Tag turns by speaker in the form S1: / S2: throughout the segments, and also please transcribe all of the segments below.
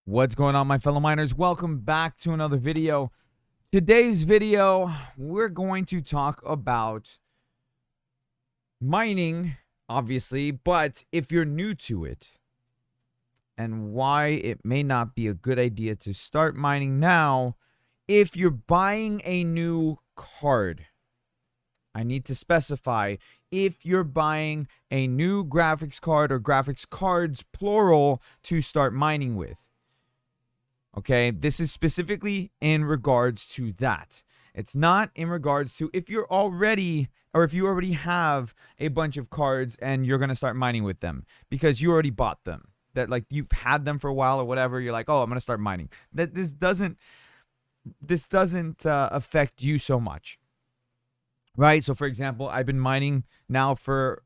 S1: What's going on, my fellow miners? Welcome back to another video. Today's video, we're going to talk about mining, obviously, but if you're new to it and why it may not be a good idea to start mining now if you're buying a new card. I need to specify if you're buying a new graphics card or graphics cards, plural, to start mining with. Okay, this is specifically in regards to that. It's not in regards to if you're already or if you already have a bunch of cards and you're going to start mining with them because you already bought them. That like you've had them for a while or whatever, you're like, "Oh, I'm going to start mining." That this doesn't affect you so much. Right? So for example, I've been mining now for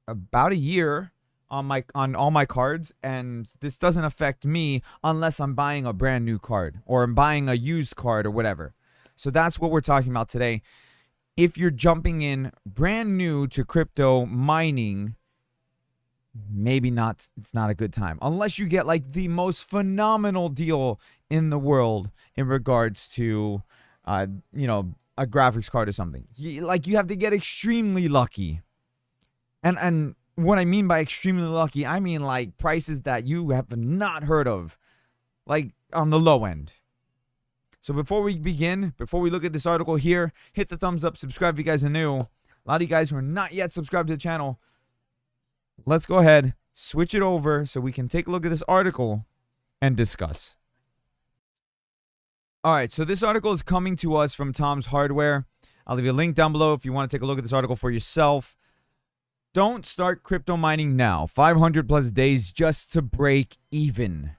S1: about a year on all my cards, and this doesn't affect me unless I'm buying a brand new card or I'm buying a used card or whatever. So that's what we're talking about today. If you're jumping in brand new to crypto mining, maybe not, it's not a good time unless you get like the most phenomenal deal in the world in regards to a graphics card or something. You have to get extremely lucky. And what I mean by extremely lucky, I mean like prices that you have not heard of, like on the low end. So before we begin, before we look at this article here, hit the thumbs up, subscribe if you guys are new. A lot of you guys who are not yet subscribed to the channel, let's go ahead, switch it over so we can take a look at this article and discuss. All right, so this article is coming to us from Tom's Hardware. I'll leave you a link down below if you want to take a look at this article for yourself. Don't start crypto mining now. 500 plus days just to break even.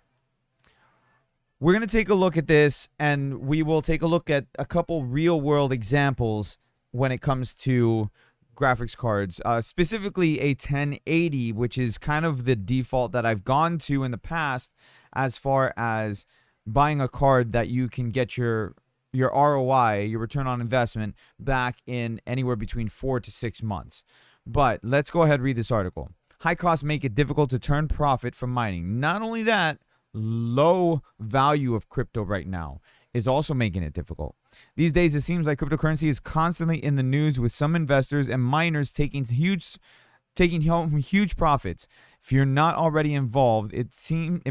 S1: We're going to take a look at this, and we will take a look at a couple real world examples when it comes to graphics cards, specifically a 1080, which is kind of the default that I've gone to in the past as far as buying a card that you can get your ROI, your return on investment, back in anywhere between 4 to 6 months. But let's go ahead and read this article. High costs make it difficult to turn profit from mining. Not only that, low value of crypto right now is also making it difficult. These days, it seems like cryptocurrency is constantly in the news with some investors and miners taking home huge profits. If you're not already involved, it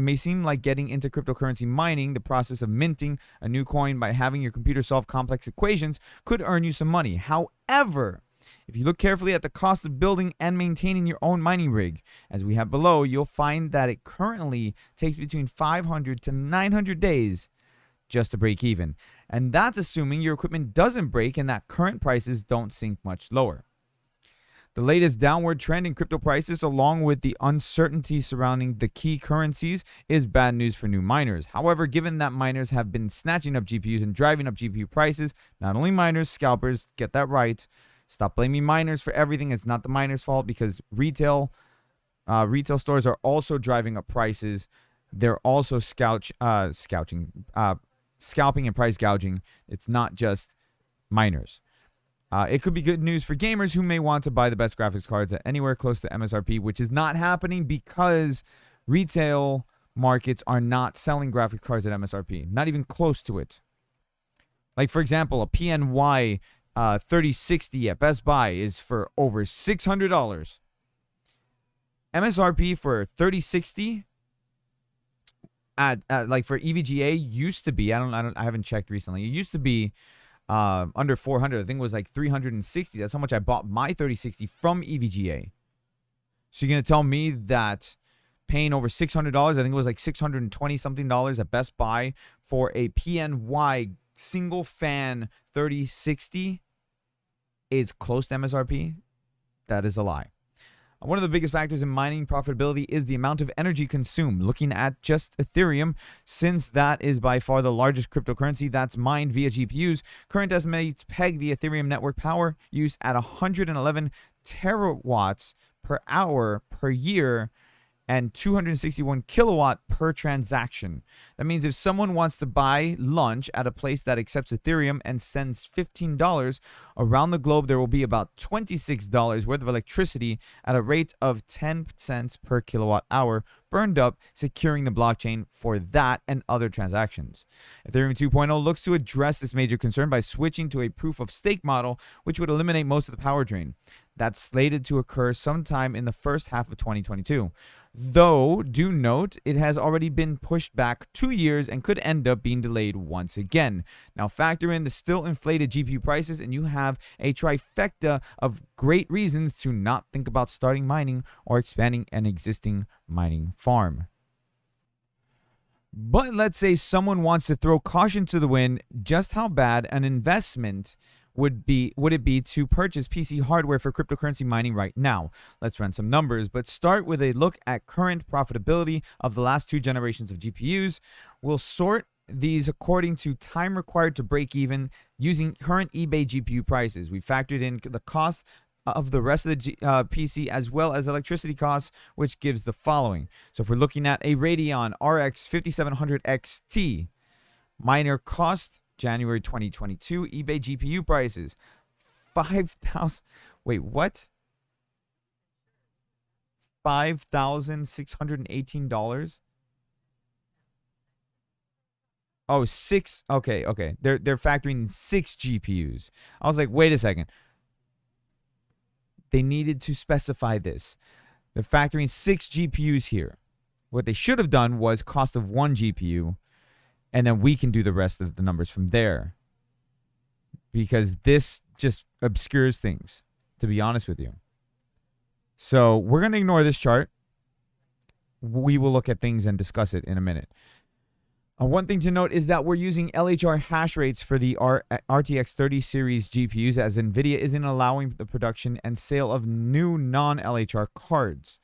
S1: may seem like getting into cryptocurrency mining, the process of minting a new coin by having your computer solve complex equations, could earn you some money. However, if you look carefully at the cost of building and maintaining your own mining rig, as we have below, you'll find that it currently takes between 500 to 900 days just to break even. And that's assuming your equipment doesn't break and that current prices don't sink much lower. The latest downward trend in crypto prices, along with the uncertainty surrounding the key currencies, is bad news for new miners. However, given that miners have been snatching up GPUs and driving up GPU prices, not only miners, scalpers, get that right. Stop blaming miners for everything. It's not the miners' fault because retail stores are also driving up prices. They're also scalping and price gouging. It's not just miners. It could be good news for gamers who may want to buy the best graphics cards at anywhere close to MSRP, which is not happening because retail markets are not selling graphics cards at MSRP. Not even close to it. Like, for example, a PNY 3060 at Best Buy is for over $600. MSRP for 3060 at like for EVGA used to be, I haven't checked recently. It used to be under 400. I think it was like 360. That's how much I bought my 3060 from EVGA. So you're gonna tell me that paying over $600, I think it was like $620 something at Best Buy for a PNY single fan 3060 is close to MSRP? That is a lie. One of the biggest factors in mining profitability is the amount of energy consumed. Looking at just Ethereum, since that is by far the largest cryptocurrency that's mined via GPUs, current estimates peg the Ethereum network power use at 111 terawatts per hour per year, and 261 kilowatt per transaction. That means if someone wants to buy lunch at a place that accepts Ethereum and sends $15 around the globe, there will be about $26 worth of electricity at a rate of 10 cents per kilowatt hour burned up, securing the blockchain for that and other transactions. Ethereum 2.0 looks to address this major concern by switching to a proof of stake model, which would eliminate most of the power drain. That's slated to occur sometime in the first half of 2022. Though, do note, it has already been pushed back 2 years and could end up being delayed once again. Now, factor in the still inflated GPU prices, and you have a trifecta of great reasons to not think about starting mining or expanding an existing mining farm. But let's say someone wants to throw caution to the wind. Just how bad an investment would it be to purchase PC hardware for cryptocurrency mining right now? Let's run some numbers, but start with a look at current profitability of the last 2 generations of GPUs. We'll sort these according to time required to break even using current eBay GPU prices. We factored in the cost of the rest of the PC as well as electricity costs, which gives the following. So if we're looking at a Radeon RX 5700 XT, miner cost January 2022, eBay GPU prices, 5,000. Wait, what? $5,618. Oh, 6. Okay. They're factoring in 6 GPUs. I was like, wait a second. They needed to specify this. They're factoring 6 GPUs here. What they should have done was cost of 1 GPU. And then we can do the rest of the numbers from there. Because this just obscures things, to be honest with you. So we're going to ignore this chart. We will look at things and discuss it in a minute. One thing to note is that we're using LHR hash rates for the RTX 30 series GPUs, as NVIDIA isn't allowing the production and sale of new non-LHR cards.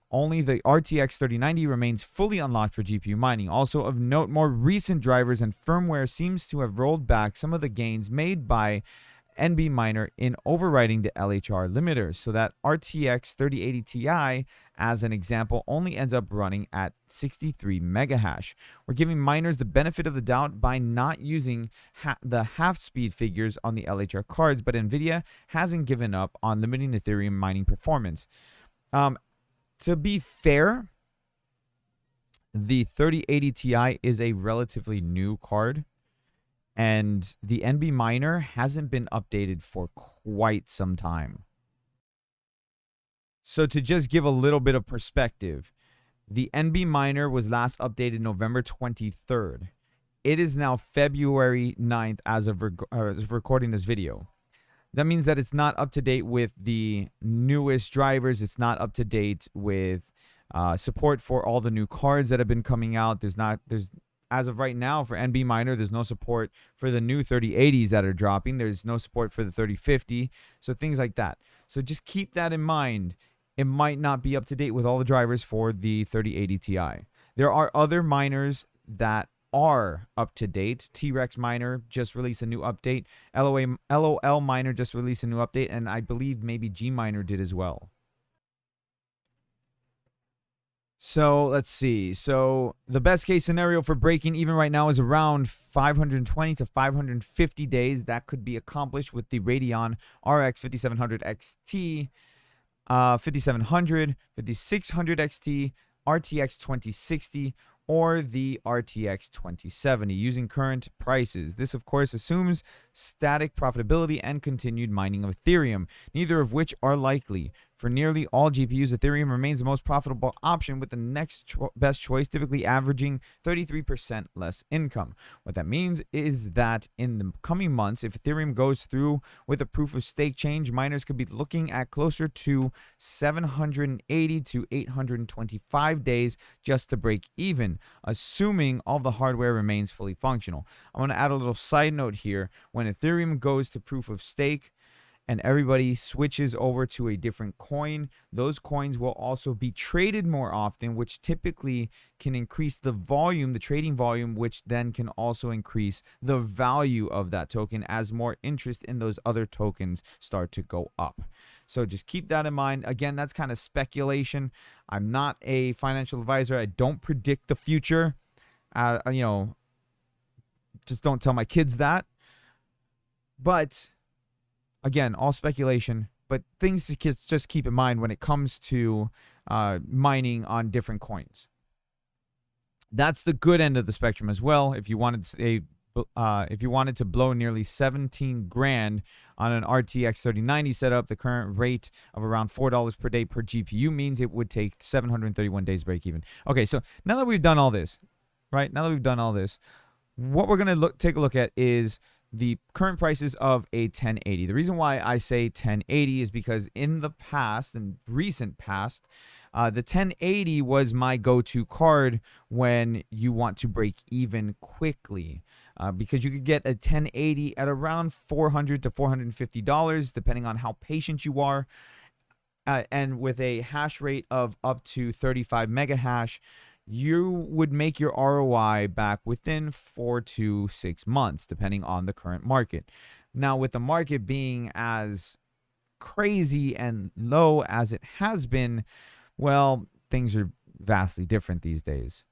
S1: Only the RTX 3090 remains fully unlocked for GPU mining. Also of note, more recent drivers and firmware seems to have rolled back some of the gains made by NB Miner in overriding the LHR limiters, so that RTX 3080 Ti, as an example, only ends up running at 63 megahash. We're giving miners the benefit of the doubt by not using the half-speed figures on the LHR cards, but NVIDIA hasn't given up on limiting Ethereum mining performance. To be fair, the 3080 Ti is a relatively new card, and the NB Miner hasn't been updated for quite some time. So to just give a little bit of perspective, the NB Miner was last updated November 23rd. It is now February 9th as of recording this video. That means that it's not up to date with the newest drivers. It's not up to date with support for all the new cards that have been coming out. There's as of right now for NB Miner, there's no support for the new 3080s that are dropping. There's no support for the 3050. So things like that. So just keep that in mind. It might not be up to date with all the drivers for the 3080 Ti. There are other miners that are up to date. T-Rex Miner just released a new update. LOL Miner just released a new update, and I believe maybe G Miner did as well. So let's see. So the best case scenario for breaking even right now is around 520 to 550 days. That could be accomplished with the Radeon RX 5700 XT, 5700, 5600 XT, RTX 2060, or the RTX 2070 using current prices. This, of course, assumes static profitability and continued mining of Ethereum, neither of which are likely. For nearly all GPUs, Ethereum remains the most profitable option, with the next best choice typically averaging 33% less income. What that means is that in the coming months, if Ethereum goes through with a proof of stake change, miners could be looking at closer to 780 to 825 days just to break even, assuming all the hardware remains fully functional. I want to add a little side note here. When Ethereum goes to proof of stake, and everybody switches over to a different coin, those coins will also be traded more often, which typically can increase the volume, the trading volume, which then can also increase the value of that token as more interest in those other tokens start to go up. So just keep that in mind. Again, that's kind of speculation. I'm not a financial advisor. I don't predict the future. Just don't tell my kids that. But again, all speculation, but things to just keep in mind when it comes to mining on different coins. That's the good end of the spectrum as well. If you wanted to blow nearly 17 grand on an RTX 3090 setup, the current rate of around $4 per day per GPU means it would take 731 days break even. Okay, so now that we've done all this, right? Now that we've done all this, what we're going to take a look at is the current prices of a 1080. The reason why I say 1080 is because in the past, in recent past, the 1080 was my go-to card when you want to break even quickly, because you could get a 1080 at around $400 to $450, depending on how patient you are, and with a hash rate of up to 35 mega hash, you would make your ROI back within 4 to 6 months, depending on the current market. Now, with the market being as crazy and low as it has been, well, things are vastly different these days.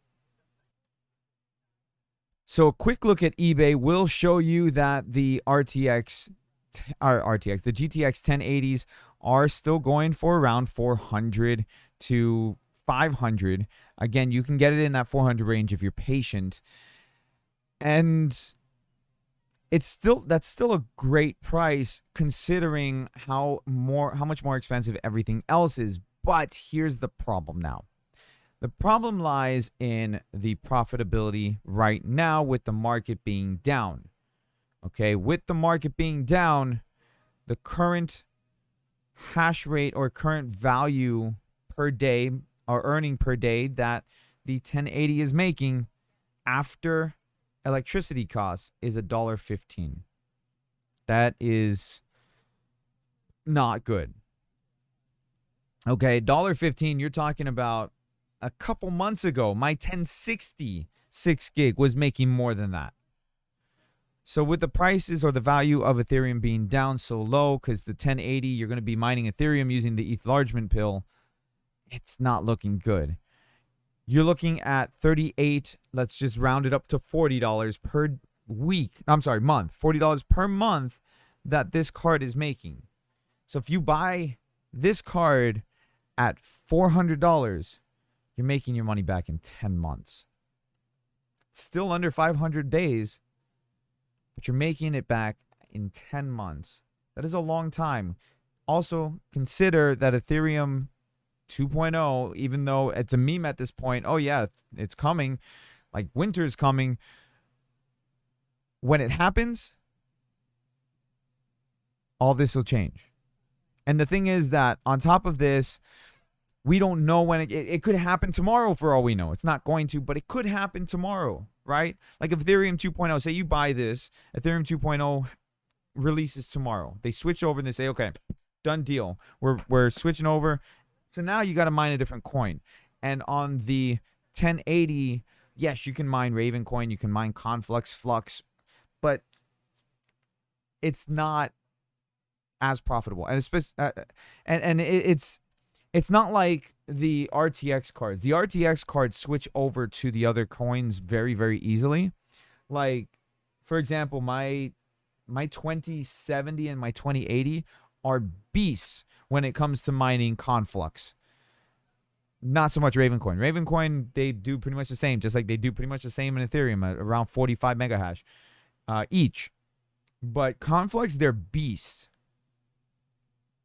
S1: So a quick look at eBay will show you that the the GTX 1080s are still going for around 400 to 500. Again, you can get it in that 400 range if you're patient, and that's still a great price considering how much more expensive everything else is. But here's the problem now. The problem lies in the profitability right now with the market being down. Okay, with the market being down, the current hash rate or current value per day or earning per day that the 1080 is making after electricity costs is $1.15. That is not good. Okay, $1.15, you're talking about a couple months ago, my 1060 6 gig was making more than that. So with the prices or the value of Ethereum being down so low, because the 1080, you're going to be mining Ethereum using the ETH Largemint pill, it's not looking good. You're looking at 38, let's just round it up to $40 per week. I'm sorry, month. $40 per month that this card is making. So if you buy this card at $400, you're making your money back in 10 months. Still under 500 days, but you're making it back in 10 months. That is a long time. Also, consider that Ethereum 2.0, even though it's a meme at this point, oh yeah, it's coming, like winter's coming. When it happens, all this will change. And the thing is that on top of this, we don't know when it could happen tomorrow for all we know. It's not going to, but it could happen tomorrow, right? Like if Ethereum 2.0, say you buy this, Ethereum 2.0 releases tomorrow. They switch over and they say, okay, done deal. We're switching over. So now you got to mine a different coin. And on the 1080, yes, you can mine Raven coin, you can mine Conflux, Flux, but it's not as profitable. And it's not like the RTX cards. The RTX cards switch over to the other coins very, very easily. Like, for example, my 2070 and my 2080 are beasts when it comes to mining Conflux. Not so much Ravencoin. Ravencoin, they do pretty much the same, just like they do pretty much the same in Ethereum, at around 45 mega hash each. But Conflux, they're beasts.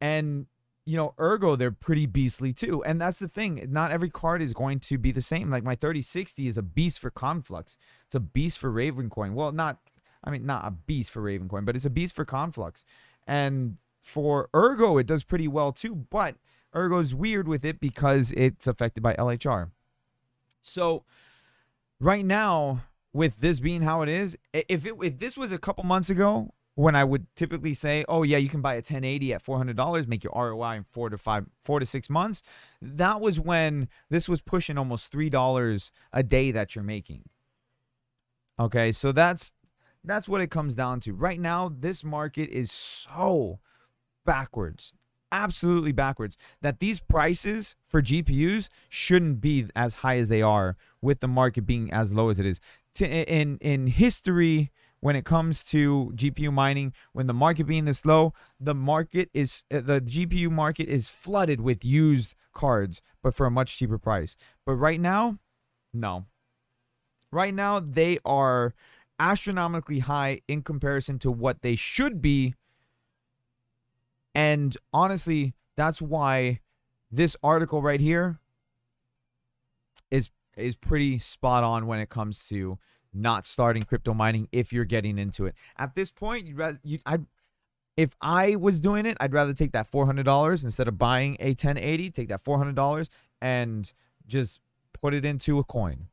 S1: And, you know, Ergo, they're pretty beastly too. And that's the thing. Not every card is going to be the same. Like my 3060 is a beast for Conflux. It's a beast for Ravencoin. Well, not a beast for Ravencoin, but it's a beast for Conflux. And for Ergo, it does pretty well too. But Ergo's weird with it because it's affected by LHR. So right now, with this being how it is, if this was a couple months ago, when I would typically say, oh yeah, you can buy a 1080 at $400, make your ROI in 4 to 6 months. That was when this was pushing almost $3 a day that you're making. Okay, so that's what it comes down to. Right now, this market is so backwards, absolutely backwards, that these prices for GPUs shouldn't be as high as they are, with the market being as low as it is. In history, when it comes to GPU mining, when the market being this low, the GPU market is flooded with used cards, but for a much cheaper price. But right now, no. Right now, they are astronomically high in comparison to what they should be. And honestly, that's why this article right here is pretty spot on when it comes to not starting crypto mining if you're getting into it. At this point, if I was doing it, I'd rather take that $400 instead of buying a 1080, take that $400 and just put it into a coin.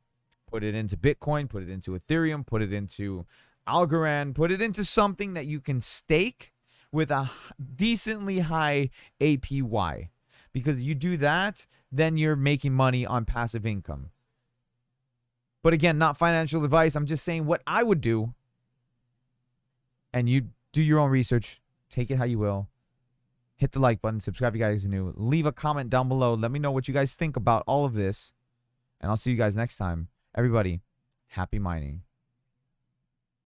S1: Put it into Bitcoin, put it into Ethereum, put it into Algorand, put it into something that you can stake with a decently high APY. Because you do that, then you're making money on passive income. But again, not financial advice. I'm just saying what I would do. And you do your own research. Take it how you will. Hit the like button. Subscribe if you guys are new. Leave a comment down below. Let me know what you guys think about all of this. And I'll see you guys next time. Everybody, happy mining.